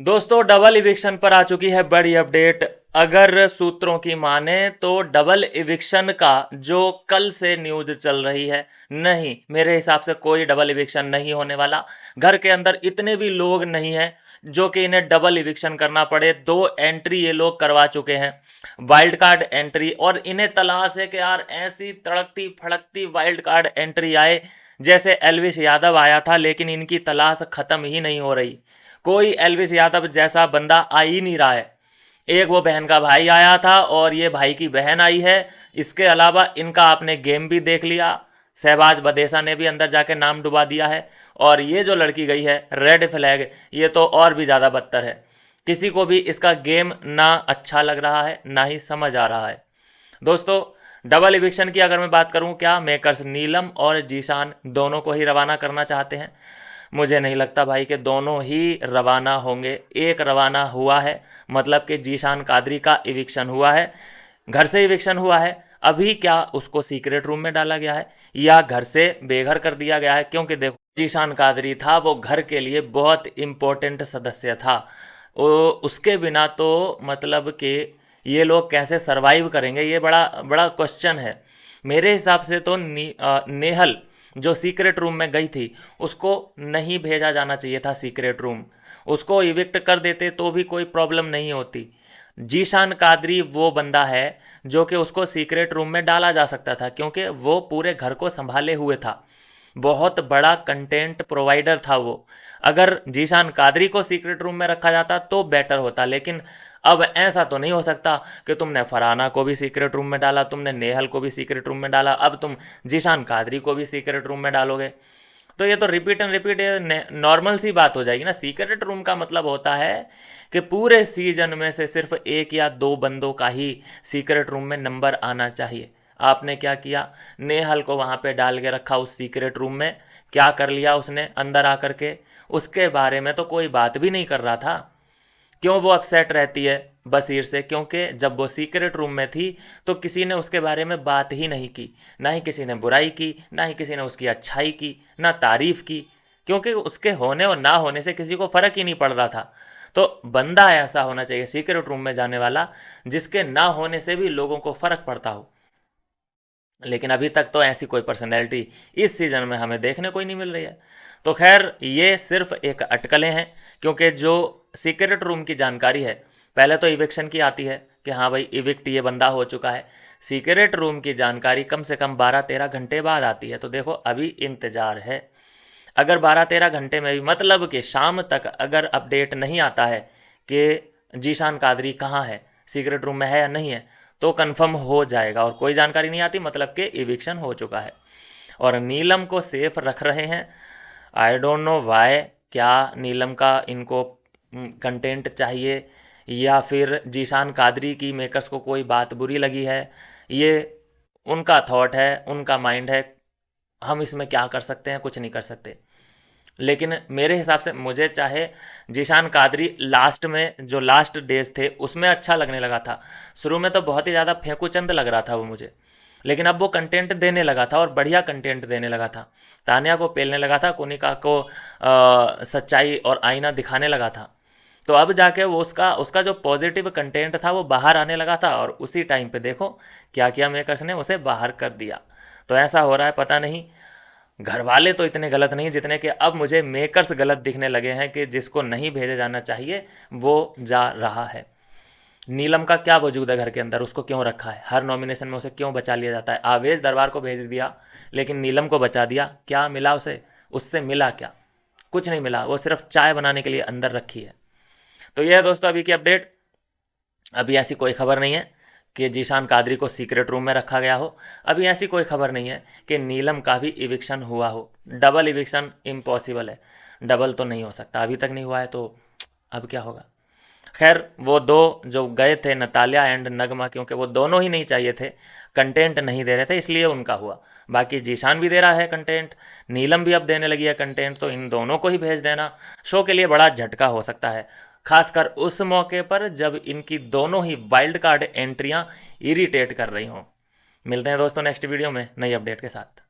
दोस्तों double eviction पर आ चुकी है बड़ी अपडेट। अगर सूत्रों की माने तो डबल इविक्शन का जो कल से न्यूज चल रही है, नहीं, मेरे हिसाब से कोई डबल इविक्शन नहीं होने वाला। घर के अंदर इतने भी लोग नहीं हैं जो कि इन्हें डबल इविक्शन करना पड़े। 2 एंट्री ये लोग करवा चुके हैं, वाइल्ड कार्ड एंट्री, और इन्हें तलाश है कि यार ऐसी तड़कती फड़कती वाइल्ड कार्ड एंट्री आए जैसे एलविस यादव आया था, लेकिन इनकी तलाश खत्म ही नहीं हो रही। कोई एल्विस यादव जैसा बंदा आ ही नहीं रहा है। एक वो बहन का भाई आया था और ये भाई की बहन आई है। इसके अलावा इनका आपने गेम भी देख लिया, शहबाज बदेसा ने भी अंदर जाके नाम डुबा दिया है। और ये जो लड़की गई है रेड फ्लैग, ये तो और भी ज़्यादा बदतर है। किसी को भी इसका गेम ना अच्छा लग रहा है ना ही समझ आ रहा है। दोस्तों डबल इविक्शन की अगर मैं बात करूं, क्या मेकर्स नीलम और जीशान दोनों को ही रवाना करना चाहते हैं? मुझे नहीं लगता भाई कि दोनों ही रवाना होंगे। एक रवाना हुआ है, मतलब कि जीशान कादरी का इविक्शन हुआ है, घर से इविक्शन हुआ है। अभी क्या उसको सीक्रेट रूम में डाला गया है या घर से बेघर कर दिया गया है? क्योंकि देखो जीशान कादरी था वो घर के लिए बहुत इम्पोर्टेंट सदस्य था। उसके बिना तो मतलब कि ये लोग कैसे सरवाइव करेंगे, ये बड़ा बड़ा क्वेश्चन है। मेरे हिसाब से तो नेहल जो सीक्रेट रूम में गई थी उसको नहीं भेजा जाना चाहिए था सीक्रेट रूम। उसको इविक्ट कर देते तो भी कोई प्रॉब्लम नहीं होती। जीशान कादरी वो बंदा है जो कि उसको सीक्रेट रूम में डाला जा सकता था, क्योंकि वो पूरे घर को संभाले हुए था, बहुत बड़ा कंटेंट प्रोवाइडर था वो। अगर जीशान कादरी को सीक्रेट रूम में रखा जाता तो बेटर होता, लेकिन अब ऐसा तो नहीं हो सकता कि तुमने फरहाना को भी सीक्रेट रूम में डाला, तुमने नेहल को भी सीक्रेट रूम में डाला, अब तुम जीशान कादरी को भी सीक्रेट रूम में डालोगे। तो ये तो रिपीट एंड रिपीट नॉर्मल सी बात हो जाएगी ना। सीक्रेट रूम का मतलब होता है कि पूरे सीजन में से सिर्फ 1 या 2 बंदों का ही सीक्रेट रूम में नंबर आना चाहिए। आपने क्या किया, नेहल को वहाँ पे डाल के रखा उस सीक्रेट रूम में। क्या कर लिया उसने अंदर आकर के? उसके बारे में तो कोई बात भी नहीं कर रहा था। क्यों वो अपसेट रहती है बसीर से? क्योंकि जब वो सीक्रेट रूम में थी तो किसी ने उसके बारे में बात ही नहीं की, ना ही किसी ने बुराई की, ना ही किसी ने उसकी अच्छाई की, ना तारीफ की, क्योंकि उसके होने और ना होने से किसी को फ़र्क ही नहीं पड़ रहा था। तो बंदा ऐसा होना चाहिए सीक्रेट रूम में जाने वाला जिसके ना होने से भी लोगों को फ़र्क पड़ता हो। लेकिन अभी तक तो ऐसी कोई पर्सनैलिटी इस सीज़न में हमें देखने को ही नहीं मिल रही है। तो खैर ये सिर्फ एक अटकलें हैं, क्योंकि जो सीक्रेट रूम की जानकारी है पहले तो इविक्शन की आती है कि हाँ भाई इविक्ट ये बंदा हो चुका है। सीक्रेट रूम की जानकारी कम से कम 12-13 घंटे बाद आती है। तो देखो अभी इंतज़ार है। अगर 12-13 घंटे में भी मतलब कि शाम तक अगर अपडेट नहीं आता है कि जीशान कादरी कहाँ है, सीक्रेट रूम में है या नहीं है, तो कंफर्म हो जाएगा। और कोई जानकारी नहीं आती मतलब कि इविक्शन हो चुका है। और नीलम को सेफ रख रहे हैं। I don't know why. क्या नीलम का इनको कंटेंट चाहिए या फिर जीशान कादरी की मेकर्स को कोई बात बुरी लगी है? ये उनका थॉट है, उनका माइंड है। हम इसमें क्या कर सकते हैं? कुछ नहीं कर सकते। लेकिन मेरे हिसाब से मुझे चाहे जीशान कादरी लास्ट में जो लास्ट डेज थे उसमें अच्छा लगने लगा था। शुरू में तो बहुत ही ज़्यादा फेंकूचंद लग रहा था वो मुझे, लेकिन अब वो कंटेंट देने लगा था और बढ़िया कंटेंट देने लगा था। तानिया को पेलने लगा था, कोनिका को सच्चाई और आईना दिखाने लगा था। तो अब जाके वो उसका उसका जो पॉजिटिव कंटेंट था वो बाहर आने लगा था, और उसी टाइम पे देखो क्या किया मेकर्स ने, उसे बाहर कर दिया। तो ऐसा हो रहा है पता नहीं। घर वाले तो इतने गलत नहीं जितने कि अब मुझे मेकर्स गलत दिखने लगे हैं कि जिसको नहीं भेजा जाना चाहिए वो जा रहा है। नीलम का क्या वजूद है घर के अंदर? उसको क्यों रखा है? हर नॉमिनेशन में उसे क्यों बचा लिया जाता है? आवेश दरबार को भेज दिया लेकिन नीलम को बचा दिया। क्या मिला उसे? उससे मिला क्या? कुछ नहीं मिला। वो सिर्फ चाय बनाने के लिए अंदर रखी है। तो यह है दोस्तों अभी की अपडेट। अभी ऐसी कोई खबर नहीं है कि जीशान कादरी को सीक्रेट रूम में रखा गया हो। अभी ऐसी कोई खबर नहीं है कि नीलम का भी इविक्शन हुआ हो। डबल इविक्शन इम्पॉसिबल है, डबल तो नहीं हो सकता, अभी तक नहीं हुआ है, तो अब क्या होगा? खैर वो दो जो गए थे नतालिया एंड नगमा, क्योंकि वो दोनों ही नहीं चाहिए थे, कंटेंट नहीं दे रहे थे, इसलिए उनका हुआ। बाकी जीशान भी दे रहा है कंटेंट, नीलम भी अब देने लगी है कंटेंट, तो इन दोनों को ही भेज देना शो के लिए बड़ा झटका हो सकता है। खासकर उस मौके पर जब इनकी दोनों ही वाइल्ड कार्ड एंट्रियां इरिटेट कर रही हों। मिलते हैं दोस्तों नेक्स्ट वीडियो में नई अपडेट के साथ।